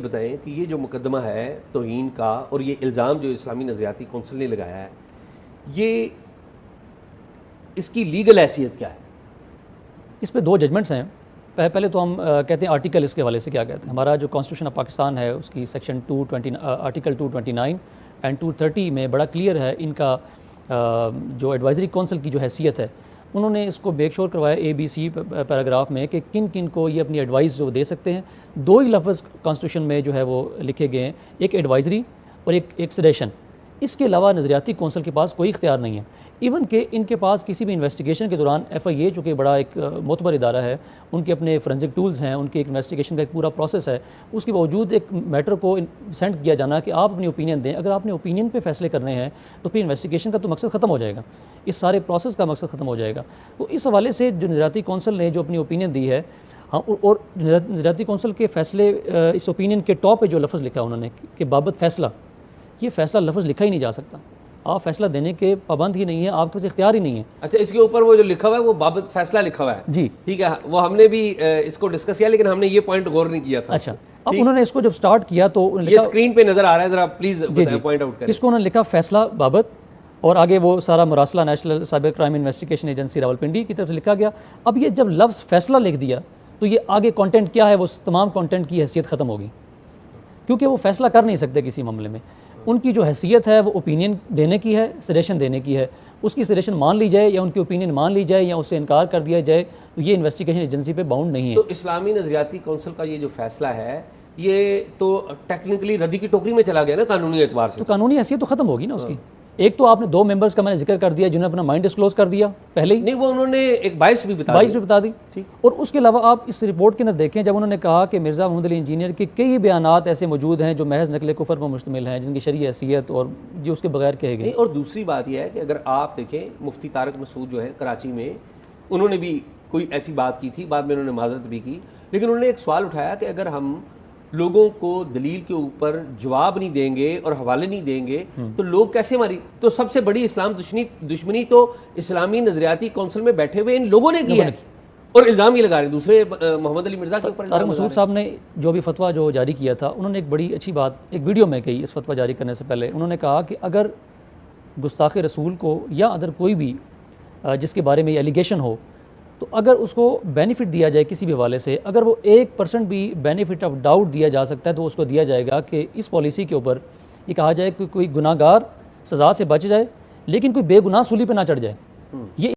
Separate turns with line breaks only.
बताएं कि ये जो मुकदमा है तौहीन का और ये इल्ज़ाम जो इस्लामी नज़रियाती कौंसिल ने लगाया है, ये इसकी लीगल हैसियत क्या है?
इस पे दो जजमेंट्स हैं। पहले तो हम कहते हैं आर्टिकल इसके हवाले से क्या कहते हैं। हमारा जो कॉन्स्टिट्यूशन ऑफ पाकिस्तान है उसकी सेक्शन 220 आर्टिकल 229 एंड 230 में बड़ा क्लियर है इनका जो एडवाइजरी कौंसिल की जो हैसियत है, उन्होंने इसको बेकशोर करवाया ABC पैराग्राफ में कि किन किन को ये अपनी एडवाइस जो दे सकते हैं। दो ही लफ्ज़ कॉन्स्टिट्यूशन में जो है वो लिखे गए हैं, एक एडवाइजरी और एक सजेशन। इसके अलावा नज़रियाती कौंसिल के पास कोई इख्तियार नहीं है। इवन कि इनके पास किसी भी इन्वेस्टिगेशन के दौरान FIA जो कि बड़ा एक मोतबर इदारा है, उनके अपने फोरेंसिक टूल्स हैं, उनके एक इन्वेस्टिगेशन का एक पूरा प्रोसेस है, उसके बावजूद एक मैटर को सेंड किया जाना कि आप अपनी ओपिनियन दें। अगर आपने ओपिनियन पे फैसले करने हैं तो फिर इन्वेस्टिगेशन का तो मकसद ख़त्म हो जाएगा, इस सारे प्रोसेस का मकसद ख़त्म हो जाएगा। तो इस हवाले से जो नज़रियाती कौंसिल ने जो अपनी ओपिनियन दी है, हाँ, और नज़रियाती कौंसिल के फ़ैसले इस ओपिनियन के टॉप पे जो लफ्ज़ लिखा उन्होंने कि बाबत फ़ैसला, ये फ़ैसला लफ्ज़ लिखा ही नहीं जा सकता। आप फैसला देने के पाबंद ही नहीं है, आपके पास इख्तियार ही नहीं है।
अच्छा, इसके ऊपर वो जो लिखा हुआ है वो बाबत फैसला लिखा हुआ है
जी,
ठीक है। वो हमने भी इसको डिस्कस किया, लेकिन हमने ये पॉइंट गौर नहीं किया था।
अच्छा, अब उन्होंने इसको जब स्टार्ट किया तो
ये स्क्रीन पे नजर आ रहा है, जरा प्लीज पॉइंट आउट करें।
इसको उन्होंने लिखा फैसला बाबत, और आगे वो सारा मुरासला national cyber crime investigation agency Rawalpindi की तरफ से लिखा गया। अब ये जब लफ्ज़ फैसला लिख दिया तो ये आगे कंटेंट क्या है, वो तमाम कंटेंट की हैसियत ख़त्म होगी, क्योंकि वो फैसला कर नहीं सकते किसी मामले में। उनकी जो हैसियत है वो ओपिनियन देने की है, सजेशन देने की है। उसकी सजेशन मान ली जाए या उनकी ओपिनियन मान ली जाए या उससे इनकार कर दिया जाए, तो ये इन्वेस्टिगेशन एजेंसी पे बाउंड नहीं है।
तो इस्लामी नज़रियाती कौंसिल का ये जो फैसला है, ये तो टेक्निकली रद्दी की टोकरी में चला गया ना कानूनी एतबार से।
तो कानूनी हैसियत तो ख़त्म होगी ना उसकी। एक तो आपने दो मेंबर्स का मैंने जिक्र कर दिया जिन्होंने अपना माइंड डिस्क्लोज कर दिया पहले ही।
नहीं, वो उन्होंने एक 22 भी बता दी।
ठीक। और उसके अलावा आप इस रिपोर्ट के अंदर देखें, जब उन्होंने कहा कि मिर्ज़ा मोहम्मद अली इंजीनियर के कई बयानात ऐसे मौजूद हैं जो महज नकल कुफर पर मुश्तमिल हैं, जिनकी शरई हैसियत और जो उसके बगैर कहे गए।
और दूसरी बात यह है कि अगर आप देखें, मुफ्ती तारिक मसूद जो है कराची में, उन्होंने भी कोई ऐसी बात की थी, बाद में उन्होंने माजरत भी की, लेकिन उन्होंने एक सवाल उठाया कि अगर हम लोगों को दलील के ऊपर जवाब नहीं देंगे और हवाले नहीं देंगे तो लोग कैसे हमारी, तो सबसे बड़ी इस्लाम दुश्मनी तो इस्लामी नजरियाती कौंसिल में बैठे हुए इन लोगों ने की है, और इल्ज़ाम ये लगा रहे दूसरे मोहम्मद अली मिर्ज़ा के ऊपर।
तारिक मसूद साहब ने जो भी फतवा जो जारी किया था, उन्होंने एक बड़ी अच्छी बात एक वीडियो में कही इस फतवा जारी करने से पहले। उन्होंने कहा कि अगर गुस्ताख़ रसूल को या अदर कोई भी जिसके बारे में ये एलिगेशन हो, तो अगर उसको बेनिफिट दिया जाए किसी भी हवाले से, अगर वो 1% भी बेनिफिट ऑफ डाउट दिया जा सकता है तो उसको दिया जाएगा कि इस पॉलिसी के ऊपर ये कहा जाए कि कोई गुनाहगार सज़ा से बच जाए लेकिन कोई बेगुनाह सूली पे ना चढ़ जाए। ये